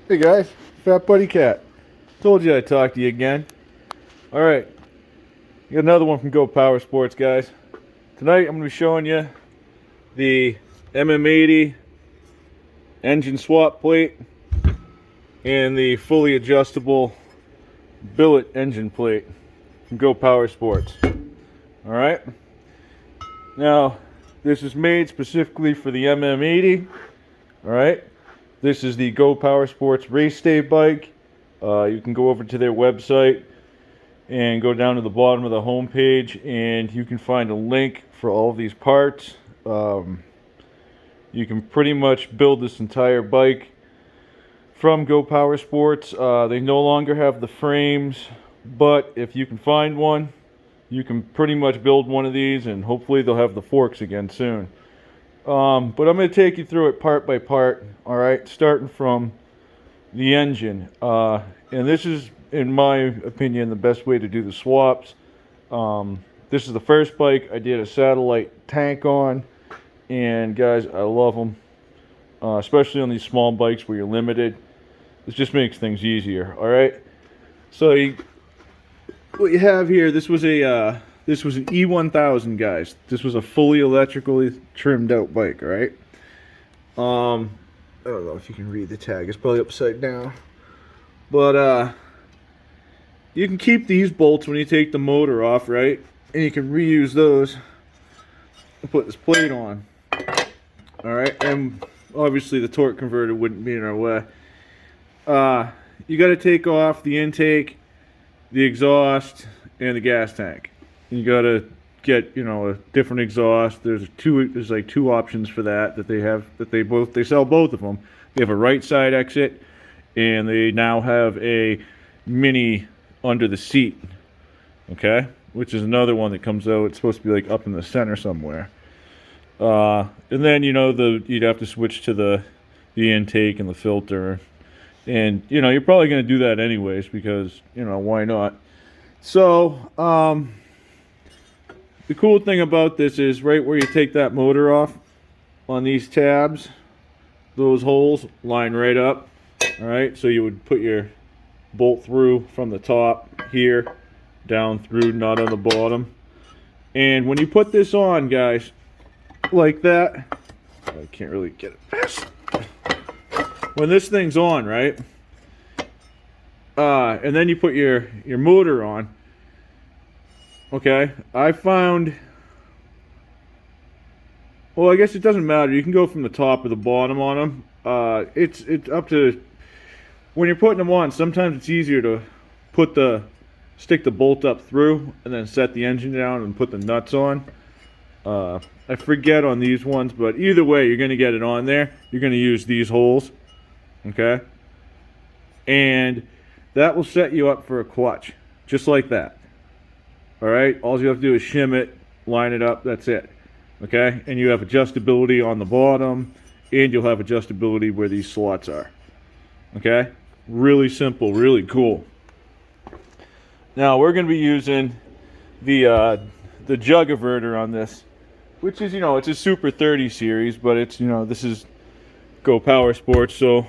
Hey guys, Fat Buddy Cat. Told you I'd talk to you again. Alright, got another one from Go Power Sports, guys. Tonight I'm going to be showing you the MM80 engine swap plate and the fully adjustable billet engine plate from Go Power Sports. Alright, now this is made specifically for the MM80. Alright. This is the Go Power Sports Race Day bike. You can go over to their website and go down to the bottom of the homepage and you can find a link for all of these parts. You can pretty much build this entire bike from Go Power Sports. They no longer have the frames, but if you can find one, you can pretty much build one of these, and hopefully they'll have the forks again soon. But I'm going to take you through it part by part, alright, starting from the engine. And this is, in my opinion, the best way to do the swaps. This is the first bike I did a satellite tank on, and guys, I love them. Especially on these small bikes where you're limited. This just makes things easier, alright? So, what you have here, this was an E1000, guys. This was a fully electrically trimmed out bike, right? I don't know if you can read the tag. It's probably upside down. But you can keep these bolts when you take the motor off, right? And you can reuse those and put this plate on. Alright, and obviously the torque converter wouldn't be in our way. You got to take off the intake, the exhaust, and the gas tank. You gotta get, a different exhaust. There's like two options for that they have, they sell both of them. They have a right side exit, and they now have a mini under the seat. Okay, which is another one that comes out. It's supposed to be like up in the center somewhere. And then you'd have to switch to the intake and the filter, and you're probably gonna do that anyways because why not? So the cool thing about this is right where you take that motor off on these tabs, those holes line right up. Alright, so you would put your bolt through from the top here, down through, not on the bottom. And when you put this on, guys, like that, I can't really get it past. When this thing's on, right, and then you put your motor on, okay, I found, well, I guess it doesn't matter. You can go from the top or the bottom on them. It's up to, when you're putting them on, sometimes it's easier to stick the bolt up through and then set the engine down and put the nuts on. I forget on these ones, but either way, you're going to get it on there. You're going to use these holes, okay? And that will set you up for a clutch, just like that. Alright, all you have to do is shim it, line it up, that's it. Okay, and you have adjustability on the bottom, and you'll have adjustability where these slots are. Okay, really simple, really cool. Now we're going to be using the jug averter on this, which is, it's a Super 30 series, but it's, this is Go Power Sports, so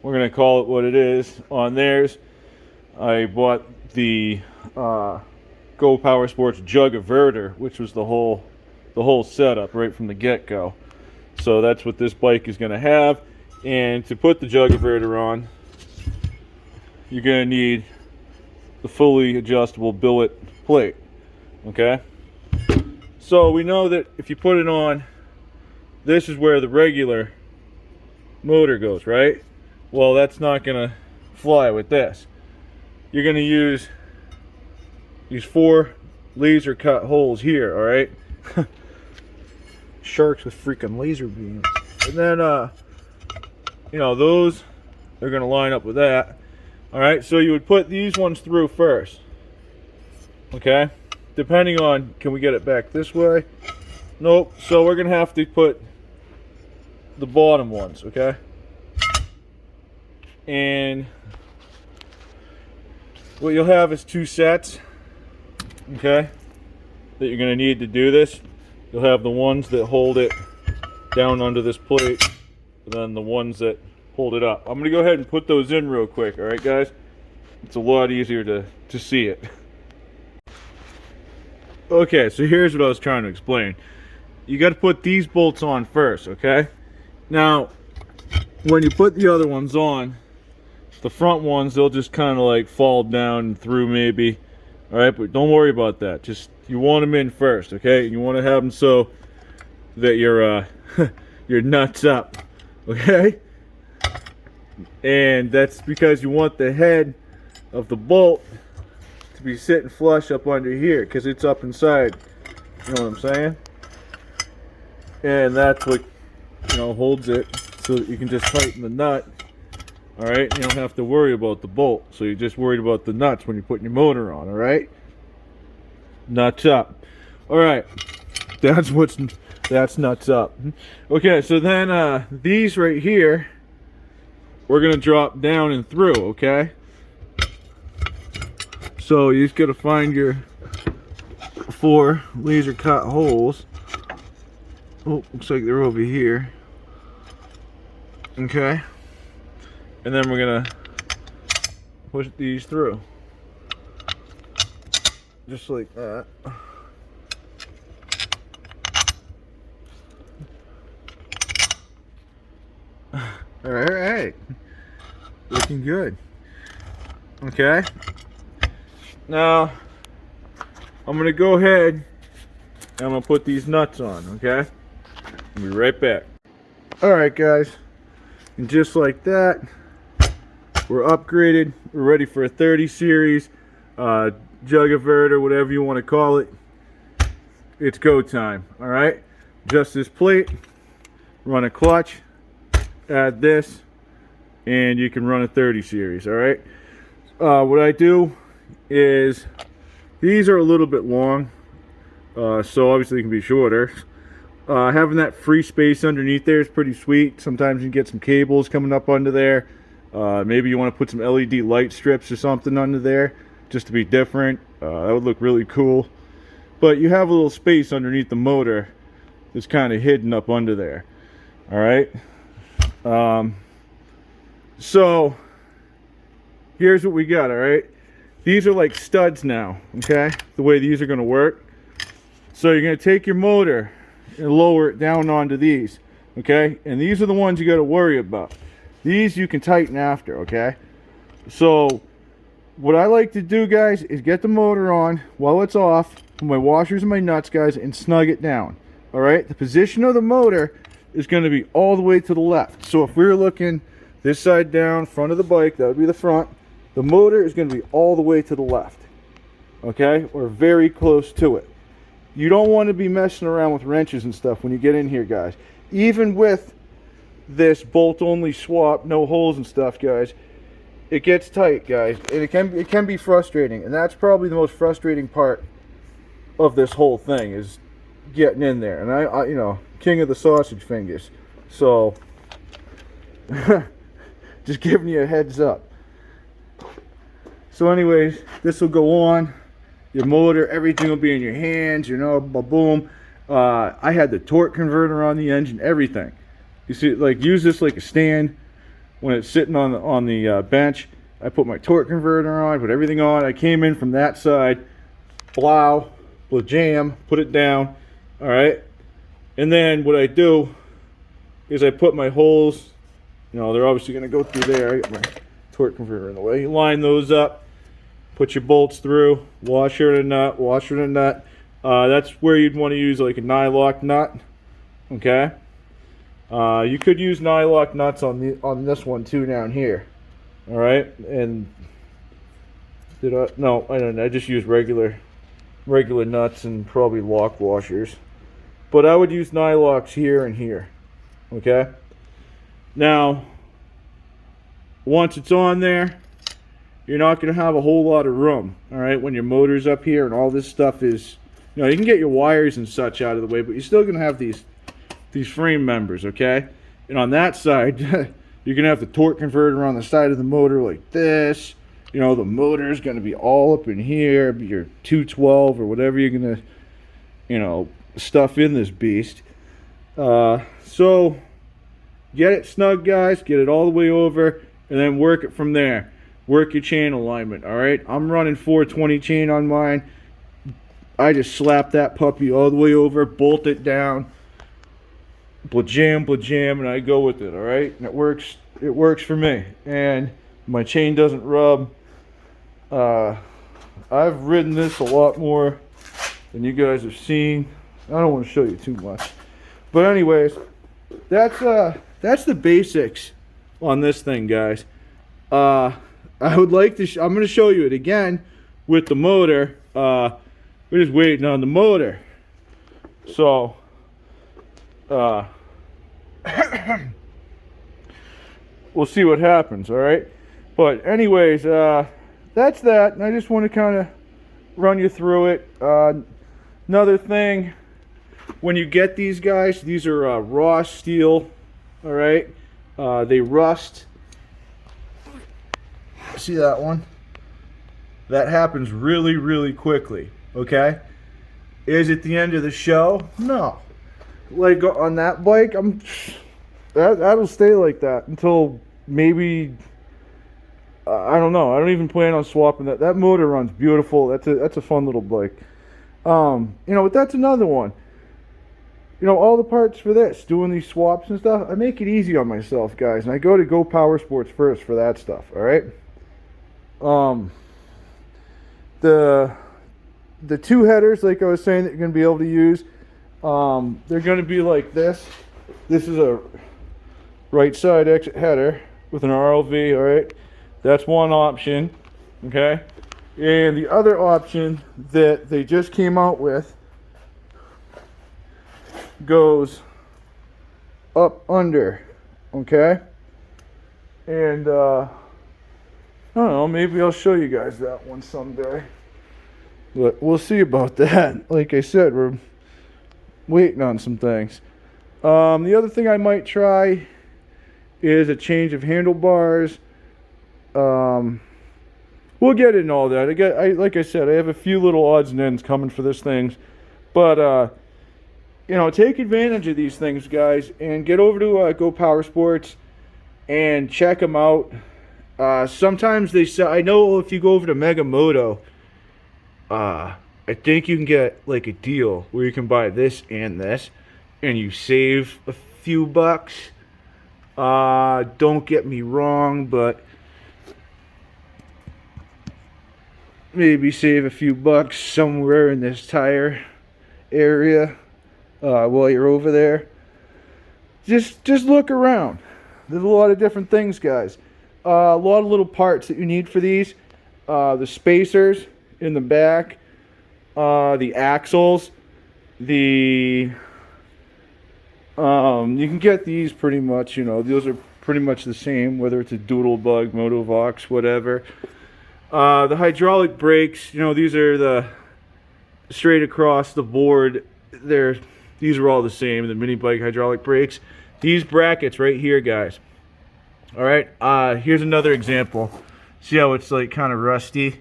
we're going to call it what it is. On theirs, I bought the Go Power Sports jug averter, which was the whole setup right from the get-go. So that's what this bike is going to have. And to put the jug averter on, you're going to need the fully adjustable billet plate. Okay? So we know that if you put it on, this is where the regular motor goes, right? Well, that's not going to fly with this. You're going to use these 4 laser cut holes here, alright? Sharks with freaking laser beams. And then, those are going to line up with that. Alright, so you would put these ones through first. Okay? Depending on, can we get it back this way? Nope. So we're going to have to put the bottom ones, okay? And what you'll have is 2 sets, okay, that you're going to need to do this. You'll have the ones that hold it down under this plate, and then the ones that hold it up. I'm going to go ahead and put those in real quick, all right, guys? It's a lot easier to see it. Okay, so here's what I was trying to explain. You got to put these bolts on first, okay? Now, when you put the other ones on, the front ones, they'll just kind of like fall down through maybe. All right, but don't worry about that. Just, you want them in first, okay? You want to have them so that your nuts up, okay? And that's because you want the head of the bolt to be sitting flush up under here, because it's up inside. You know what I'm saying? And that's what, you know, holds it so that you can just tighten the nut. All right, you don't have to worry about the bolt, so you're just worried about the nuts when you're putting your motor on. All right, nuts up. All right, that's nuts up. Okay, so then these right here, we're gonna drop down and through. Okay, so you just gotta find your 4 laser cut holes. Oh, looks like they're over here. Okay. And then we're gonna push these through. Just like that. Alright. Looking good. Okay. Now, I'm gonna go ahead and I'm gonna put these nuts on, okay? I'll be right back. Alright, guys. And just like that, we're upgraded. We're ready for a 30 series, jug inverter, whatever you want to call it. It's go time. All right. Just this plate. Run a clutch. Add this, and you can run a 30 series. All right. What I do is these are a little bit long, so obviously they can be shorter. Having that free space underneath there is pretty sweet. Sometimes you can get some cables coming up under there. Maybe you want to put some LED light strips or something under there just to be different. That would look really cool. But you have a little space underneath the motor that's kind of hidden up under there. All right. So here's what we got. All right. These are like studs now. Okay. The way these are going to work. So you're going to take your motor and lower it down onto these, okay? And these are the ones you got to worry about. These you can tighten after, okay? So what I like to do, guys, is get the motor on while it's off, put my washers and my nuts, guys, and snug it down. All right, the position of the motor is going to be all the way to the left. So if we're looking this side down, front of the bike, that would be the front. The motor is going to be all the way to the left, okay, or very close to it. You don't want to be messing around with wrenches and stuff when you get in here, guys. Even with this bolt only swap, no holes and stuff, guys, it gets tight, guys, and it can be frustrating. And that's probably the most frustrating part of this whole thing, is getting in there. And I you know, king of the sausage fingers. So just giving you a heads up. So anyways, this will go on. Your motor, everything will be in your hands, you know, boom. I had the torque converter on the engine, everything. You see, like, use this like a stand when it's sitting on the bench. I put my torque converter on, put everything on. I came in from that side, blow, jam, put it down, all right? And then what I do is I put my holes, you know, they're obviously going to go through there. I got my torque converter in the way. You line those up. Put your bolts through, washer and a nut, washer and a nut. That's where you'd want to use like a nylock nut. Okay. You could use nylock nuts on this one too down here. All right. And no, I don't know. I just use regular nuts and probably lock washers. But I would use nylocks here and here. Okay. Now, once it's on there, you're not going to have a whole lot of room, all right, when your motor's up here and all this stuff is, you know, you can get your wires and such out of the way, but you're still going to have these frame members, okay? And on that side, you're going to have the torque converter on the side of the motor like this. You know, the motor is going to be all up in here, your 212 or whatever you're going to, you know, stuff in this beast. So Get it snug, guys. Get it all the way over, and then work it from there. Work your chain alignment, all right? I'm running 420 chain on mine. I just slap that puppy all the way over, bolt it down, blah-jam, and I go with it, all right? And it works for me. And my chain doesn't rub. I've ridden this a lot more than you guys have seen. I don't want to show you too much. But anyways, that's the basics on this thing, guys. I would like to I'm going to show you it again with the motor. We're just waiting on the motor. So we'll see what happens, all right? But anyways, that's that. And I just want to kind of run you through it. Another thing, when you get these guys, these are raw steel, all right? They rust. See that one? That happens really, really quickly, okay? Is it the end of the show? No. Like on that bike, that'll stay like that until maybe, I don't know. I don't even plan on swapping that. That motor runs beautiful. That's a fun little bike. You know, but that's another one. You know, all the parts for this, doing these swaps and stuff, I make it easy on myself, guys. And I go to Go Power Sports first for that stuff, all right? The two headers, like I was saying, that you're going to be able to use, they're going to be like this. This is a right side exit header with an RLV, all right? That's one option, okay? And the other option that they just came out with goes up under, okay? And I don't know, maybe I'll show you guys that one someday, but we'll see about that. Like I said, we're waiting on some things. The other thing I might try is a change of handlebars. We'll get into all that. Like I said, I have a few little odds and ends coming for this thing, but you know, take advantage of these things, guys, and get over to Go Power Sports and check them out. Sometimes they sell. I know if you go over to MM80, I think you can get like a deal where you can buy this, and you save a few bucks. Don't get me wrong, but maybe save a few bucks somewhere in this tire area while you're over there. Just look around. There's a lot of different things, guys. A lot of little parts that you need for these. The spacers in the back, the axles, you can get these pretty much, you know, those are pretty much the same, whether it's a Doodlebug, Motovox, whatever. The hydraulic brakes, you know, these are the straight across the board. These are all the same, the mini bike hydraulic brakes. These brackets right here, guys. All right, here's another example. See how it's like kind of rusty?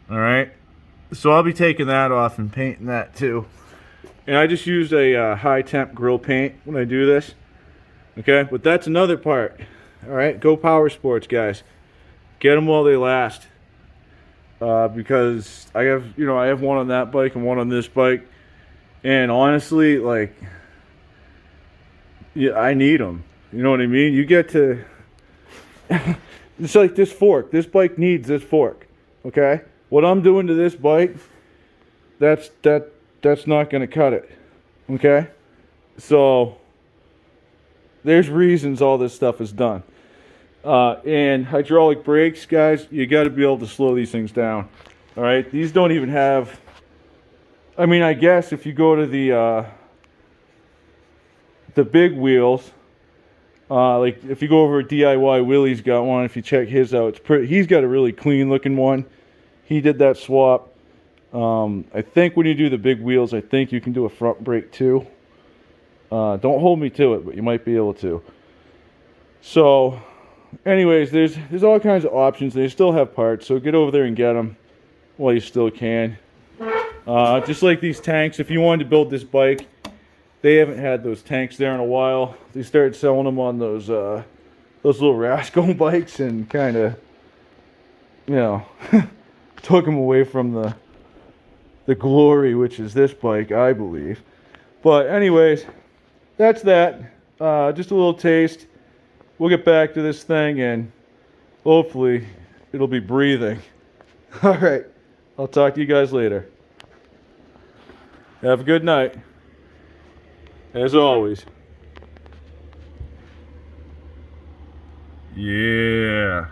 All right, so I'll be taking that off and painting that too. And I just use a high temp grill paint when I do this. Okay, but that's another part. All right, Go Power Sports, guys. Get them while they last. Because I have one on that bike and one on this bike, and honestly, like, yeah, I need them. You know what I mean? You get to. It's like this fork. This bike needs this fork. Okay, what I'm doing to this bike, that's not going to cut it. Okay, so there's reasons all this stuff is done. And hydraulic brakes, guys, you got to be able to slow these things down. All right, these don't even have. I mean, I guess if you go to the big wheels, like if you go over DIY, Willie's got one. If you check his out, he's got a really clean looking one. He did that swap. I think when you do the big wheels, I think you can do a front brake too. Don't hold me to it, but you might be able to. So anyways, there's all kinds of options. They still have parts, so get over there and get them while you still can. Just like these tanks, if you wanted to build this bike they haven't had those tanks there in a while. They started selling them on those little Rascal bikes, and kind of, you know, took them away from the glory, which is this bike, I believe. But anyways, that's that. Just a little taste. We'll get back to this thing, and hopefully it'll be breathing. All right. I'll talk to you guys later. Have a good night. As always. Yeah.